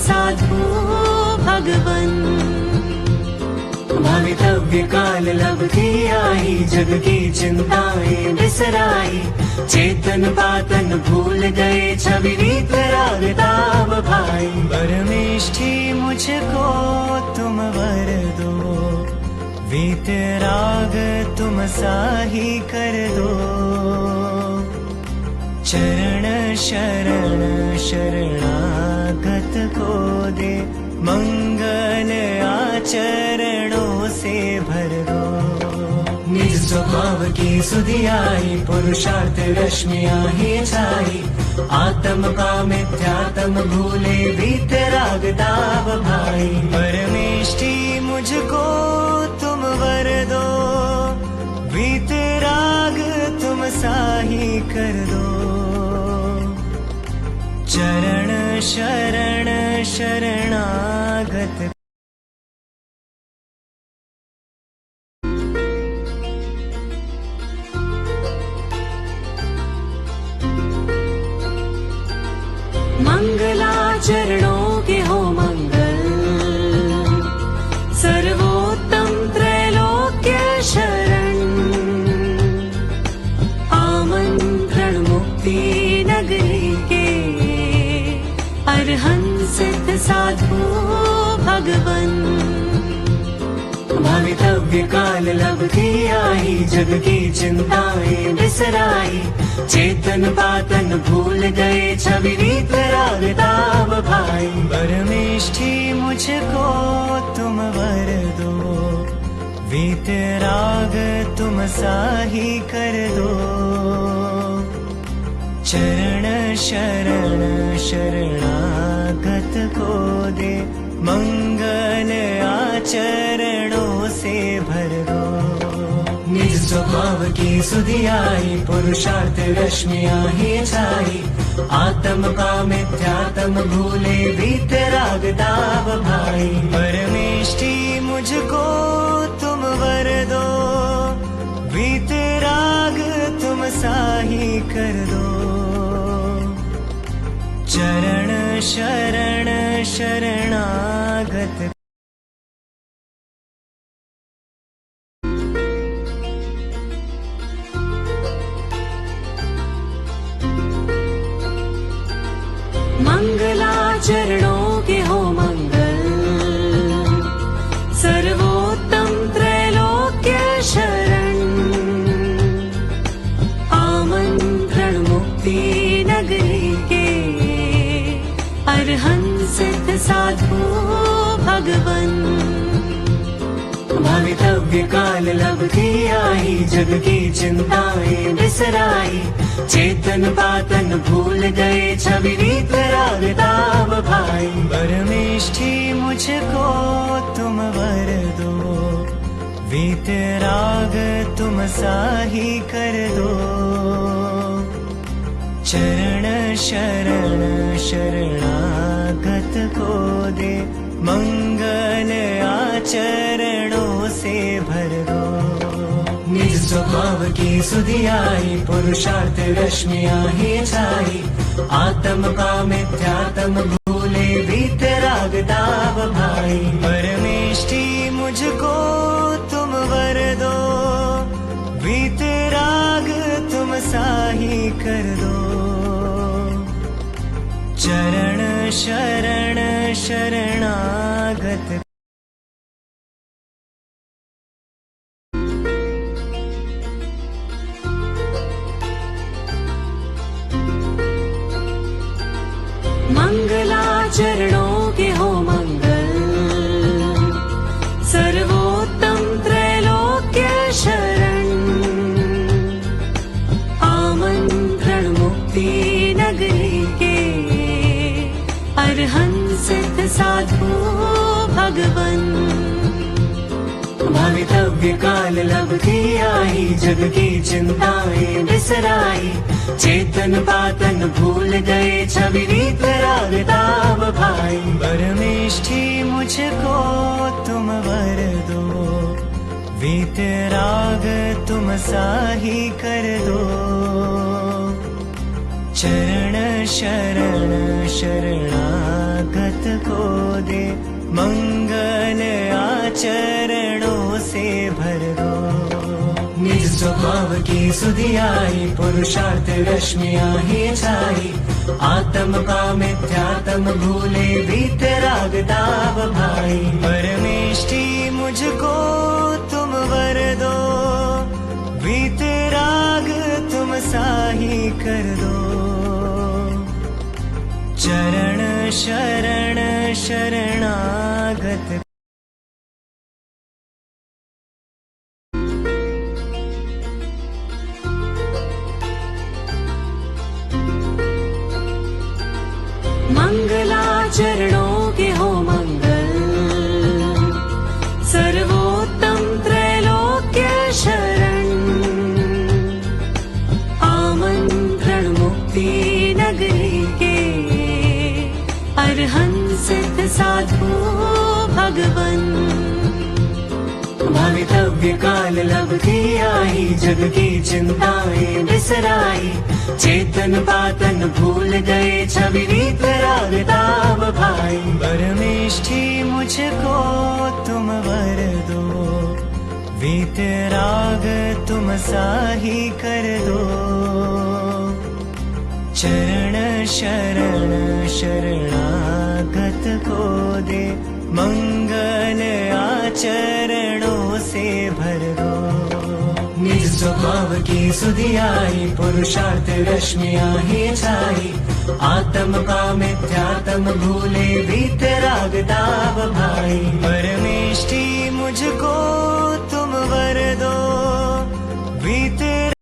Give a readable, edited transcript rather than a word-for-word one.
साधु भगवन। भवितव्य काल लब्धि आई, जग की चिंताएं बिसराई, चेतन पातन भूल गए, छवि रीत राग ताव भाई। परमेष्ठी मुझको तुम वर दो, वीत राग तुम साही कर दो। चरण शरण शरणागत को दे, मंगल आचरणों से भर दो। निज स्वभाव की सुधि आई, पुरुषार्थ रश्मियाँ ही छाई, आत्म का मिथ्यात्म भूले, वीत राग ताव भाई। परमेष्ठी मुझको तुम वर दो, वीत राग तुम साही कर दो। चरण शरण शरणागत मंगलाचरणों के हो मंगल, सर्वोत्तम त्रैलोक्य शरण। आमंत्रण मुक्ति नगरी के, अरहंत सिद्ध साधु भगवन। भवितव्य काल लब्धि आई, जग की चिंताएं बिसराई, चेतन पातन भूल गए, छवि रीत राग ताव भाई। परमेष्ठी मुझको तुम वर दो, वीत राग तुम साही कर दो। चरण शरण शरणागत को दे, मंगल आचरणों से भर दो। निज स्वभाव की सुधि आई, पुरुषार्थ रश्मियाँ ही छाई, आत्म का मिथ्यात्म भूले, वीत राग ताव भाई। परमेष्ठी मुझको तुम वर दो, वीत राग तुम साही कर दो। चरण शरण शरणागत मंगलाचरणों के हो मंगल, सर्वोत्तम त्रैलोक्य शरण। आमंत्रण मुक्ति नगरी के, अरहंत सिद्ध साधु भगवन। भवितव्य काल लब्धि आई, जग की चिंताएं बिसराई, चेतन पातन भूल गए, छवि रीत राग ताव भाई। परमेष्ठी मुझको तुम वर दो, वीत राग तुम साही कर दो। चरण शरण शरणागत को दे, मंगल आचरणों से भर दो। निज स्वभाव की सुधि आई, पुरुषार्थ रश्मियाँ ही छाई, आत्म का मिथ्यात्म भूले, वीत राग ताव भाई। परमेष्ठी मुझको तुम वर दो, वीत राग तुम साही कर दो। चरण शरण शरणागत मंगलाचरणों के हो मंगल, सर्वोत्तम त्रैलोक्य शरण। आमंत्रण मुक्ति नगरी के, अरहंत सिद्ध साधु भगवन। भवितव्य काल लब्धि आई, जग की चिंताएं बिसराई, चेतन पातन भूल गए, छवि रीत राग ताव भाई। परमेष्ठी मुझको तुम वर दो, वीत राग तुम साही कर दो। चरण शरण शरणागत को दे, मंगल आचरणों से भर दो। निज स्वभाव की सुधि आई, पुरुषार्थ रश्मियाँ ही छाई, आत्म का मिथ्यात्म भूले वीतराग ताप भाई। परमेष्टि मुझको तुम वर दो, वीतराग तुम साही कर दो। चरण शरण शरणागत मंगलाचरणों के हो मंगल, सर्वोत्तम त्रैलोक्य शरण। आमंत्रण मुक्ति नगरी के, अरहंत सिद्ध साधु भगवन। भवितव्य काल लब्धि आई, जग की चिंताएं बिसराई, चेतन पातन भूल गए छवि रीत राग ताप भाई। परमेष्ठि मुझको तुम वर दो, वीतराग तुम साही कर दो। चरण शरण शरणागत को दे, मंगल आचरणों से भर दो। निज स्वभाव की सुधि आई, पुरुषार्थ रश्मियाँ ही छाई, आत्म का मिथ्यात्म भूले वीतराग ताप भाई।